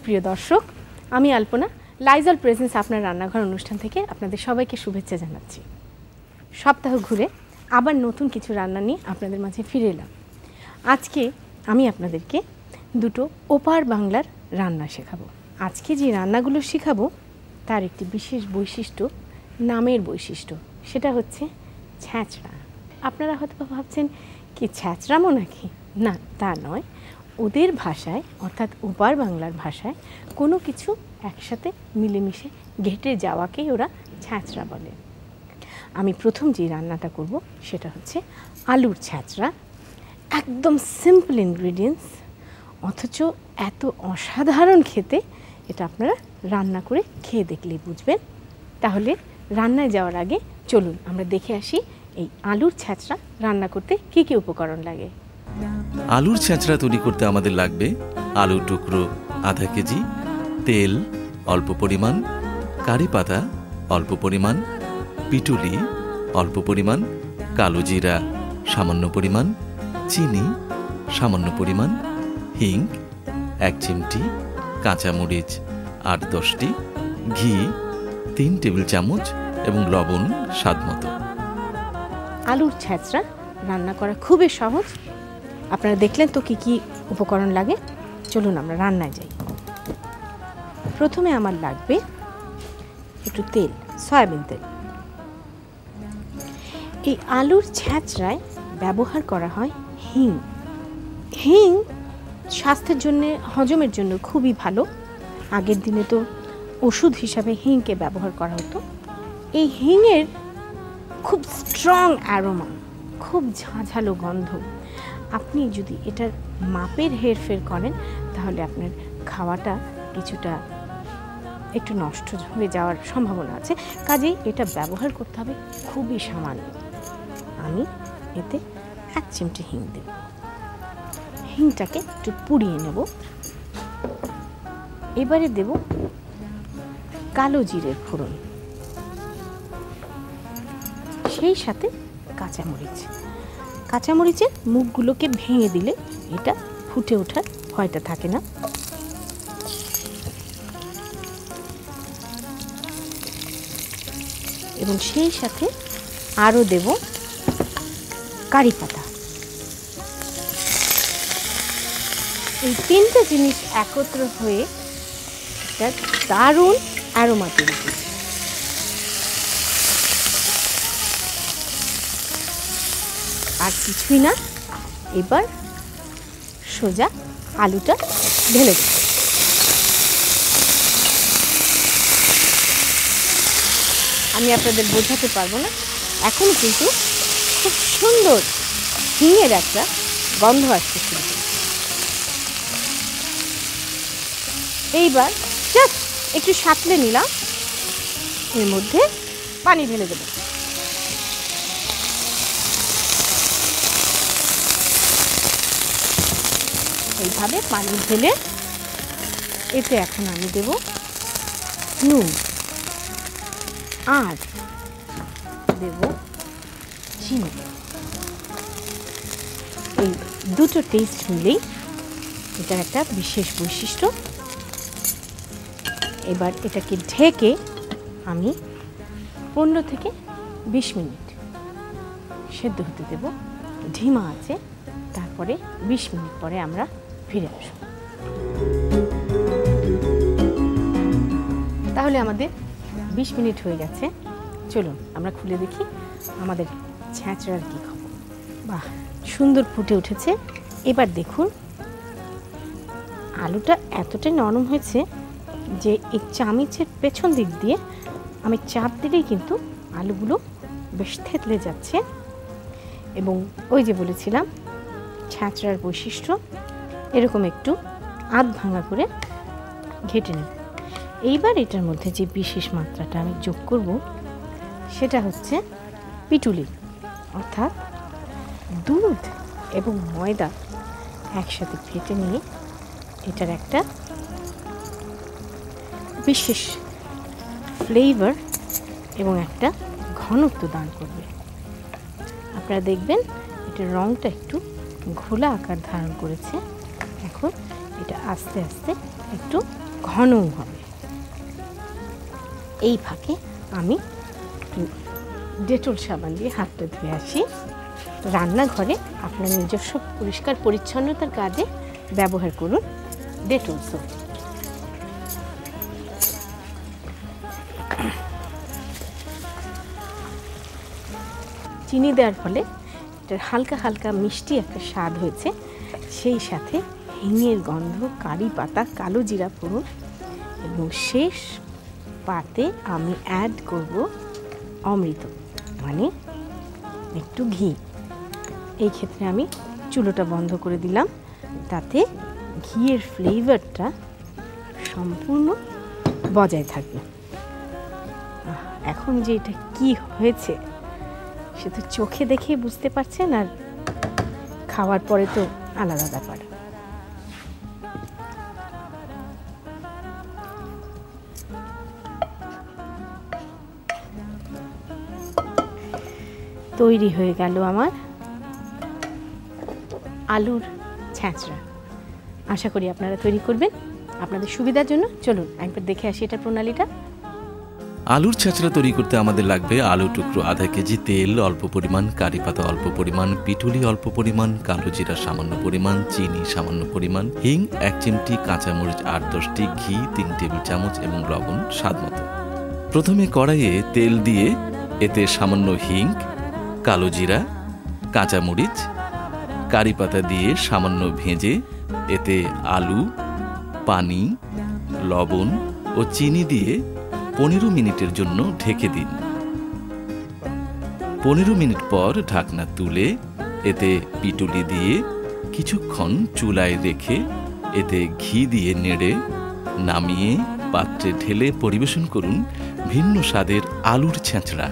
সুপ্রিয় দর্শক, আমি আলপনা লাইজল প্রেজেন্স আপনার রান্নাঘর অনুষ্ঠান থেকে আপনাদের সবাইকে শুভেচ্ছা জানাচ্ছি। সপ্তাহ ঘুরে আবার নতুন কিছু রান্না নিয়ে আপনাদের মাঝে ফিরে এলাম। আজকে আমি আপনাদেরকে দুটো ওপার বাংলার রান্না শেখাবো। আজকে যে রান্নাগুলো শেখাবো তার একটি বিশেষ বৈশিষ্ট্য, নামের বৈশিষ্ট্য, সেটা হচ্ছে ছ্যাঁচড়া। আপনারা হয়তো ভাবছেন কি ছ্যাঁচড়ামো নাকি? না, তা নয়। ওদের ভাষায় অর্থাৎ ওপার বাংলার ভাষায় কোনো কিছু একসাথে মিলেমিশে ঘেটে যাওয়াকেই ওরা ছ্যাঁচড়া বলে। আমি প্রথম যে রান্নাটা করব সেটা হচ্ছে আলুর ছ্যাঁচড়া। একদম সিম্পল ইনগ্রিডিয়েন্টস, অথচ এত অসাধারণ খেতে। এটা আপনারা রান্না করে খেয়ে দেখলেই বুঝবেন। তাহলে রান্নায় যাওয়ার আগে চলুন আমরা দেখে আসি এই আলুর ছ্যাঁচড়া রান্না করতে কী কী উপকরণ লাগে। আলুর ছ্যাঁচড়া তৈরি করতে আমাদের লাগবে আলুর টুকরো আধা কেজি, তেল অল্প পরিমাণ, কারি পাতা অল্প পরিমাণ, পিটুলি অল্প পরিমাণ, কালো জিরা সামান্য পরিমাণ, চিনি সামান্য পরিমাণ, হিং 1 চিমটি, কাঁচামরিচ 8-10টি, ঘি 3 টেবিল চামচ এবং লবণ স্বাদ মতো। আলুর ছ্যাঁচড়া রান্না করা খুবই সহজ। আপনারা দেখলেন তো কী কী উপকরণ লাগে। চলুন আমরা রান্নায় যাই। প্রথমে আমার লাগবে একটু তেল, সয়াবিন তেল। এই আলুর ছ্যাঁচড়ায় ব্যবহার করা হয় হিং। হিং স্বাস্থ্যের জন্য, হজমের জন্য খুবই ভালো। আগের দিনে তো ওষুধ হিসাবে হিংকে ব্যবহার করা হতো। এই হিংয়ের খুব স্ট্রং অ্যারোমা, খুব ঝাঁঝালো গন্ধ। আপনি যদি এটার মাপের হেরফের করেন তাহলে আপনার খাওয়াটা কিছুটা একটু নষ্ট হয়ে যাওয়ার সম্ভাবনা আছে। কাজেই এটা ব্যবহার করতে হবে খুবই সামান্য। আমি এতে 1 চিমটি হিং দেব। হিংটাকে একটু পুড়িয়ে নেব। এবারে দেব কালো জিরের ফোড়ন, সেই সাথে কাঁচামরিচ। কাঁচামরিচের মুখগুলোকে ভেঙে দিলে এটা ফুটে ওঠার ভয়টা থাকে না। এবং সেই সাথে আরও দেব কারি পাতা। এই 3টে জিনিস একত্র হয়ে একটা দারুণ অ্যারোমা তৈরি করে। আর কিছুই না, এবার সোজা আলুটা ঢেলে দেব। আমি আপনাদের বোঝাতে পারবো না, এখন কিন্তু খুব সুন্দর হিঙের একটা গন্ধ আসতে শুরু করে। এইবার জাস্ট একটু সাঁতলে নিলাম, এর মধ্যে পানি ঢেলে দেব। এইভাবে পানি ঢেলে এতে এখন আমি দেব নুন আর দেব চিনি। এই দুটো টেস্ট মিলেই এটার একটা বিশেষ বৈশিষ্ট্য। এবার এটাকে ঢেকে আমি 15 থেকে 20 মিনিট সেদ্ধ হতে দেব ধিমা আছে। তারপরে 20 মিনিট পরে আমরা ফিরে আসব। তাহলে আমাদের 20 মিনিট হয়ে গেছে। চলুন আমরা খুলে দেখি আমাদের ছ্যাঁচড়ার কী খবর। বাহ, সুন্দর ফুটে উঠেছে। এবার দেখুন আলুটা এতটাই নরম হয়েছে যে এই চামচের পেছন দিক দিয়ে আমি চাপ দিলেই কিন্তু আলুগুলো বেশ থেতলে যাচ্ছে। এবং ওই যে বলেছিলাম ছ্যাঁচড়ার বৈশিষ্ট্য, এরকম একটু আধ ভাঙা করে ঘেটে নেব। এইবার এটার মধ্যে যে বিশেষ মাত্রাটা আমি যোগ করব সেটা হচ্ছে পিটুলি, অর্থাৎ দুধ এবং ময়দা একসাথে ফেটে নিয়ে এটার একটা বিশেষ ফ্লেভার এবং একটা ঘনত্ব দান করবে। আপনারা দেখবেন এটার রঙটা একটু ঘোলা আকার ধারণ করেছে। এখন এটা আস্তে আস্তে একটু ঘনও হবে। এই ফাঁকে আমি ডেটল সাবান দিয়ে হাতটা ধুয়ে আসি। রান্নাঘরে আপনার নিজস্ব পরিষ্কার পরিচ্ছন্নতার কাজে ব্যবহার করুন ডেটল সোপ। চিনি দেওয়ার ফলে এটার হালকা হালকা মিষ্টি একটা স্বাদ হয়েছে। সেই সাথে হিঙের গন্ধ, কারি পাতা, কালো জিরা ফোড়ন এবং শেষ পাতে আমি অ্যাড করব অমৃত, মানে একটু ঘি। এই ক্ষেত্রে আমি চুলোটা বন্ধ করে দিলাম, তাতে ঘিয়ের ফ্লেভারটা সম্পূর্ণ বজায় থাকবে। এখন যে এটা কি হয়েছে সে তো চোখে দেখে বুঝতে পারছেন, আর খাওয়ার পরে তো আলাদা ব্যাপার। তৈরি হয়ে গেল আমার আলুর ছ্যাঁচড়া। আশা করি আপনারা তৈরি করবেন আপনাদের সুবিধার জন্য। চলুন একবার দেখে আসি এটার প্রণালীটা। আলুর ছ্যাঁচড়া তৈরি করতে আমাদের লাগবে আলু টুকরো আধা কেজি, তেল অল্প পরিমাণ, কারি পাতা অল্প পরিমাণ, পিটুলি অল্প পরিমাণ, কালো জিরা সামান্য পরিমাণ, চিনি সামান্য পরিমাণ, হিং 1 চিমটি, কাঁচামরিচ 8-10টি, ঘি 3 টেবিল চামচ এবং লবণ স্বাদ মতো। প্রথমে কড়াইয়ে তেল দিয়ে এতে সামান্য হিং, কালো জিরা, কাঁচামরিচ, কারি পাতা দিয়ে সামান্য ভেজে এতে আলু, পানি, লবণ ও চিনি দিয়ে 15 মিনিটের জন্য ঢেকে দিন। 15 মিনিট পর ঢাকনা তুলে এতে পিটুলি দিয়ে কিছুক্ষণ চুলায় রেখে এতে ঘি দিয়ে নেড়ে নামিয়ে পাত্রে ঢেলে পরিবেশন করুন ভিন্ন স্বাদের আলুর ছ্যাঁচড়া।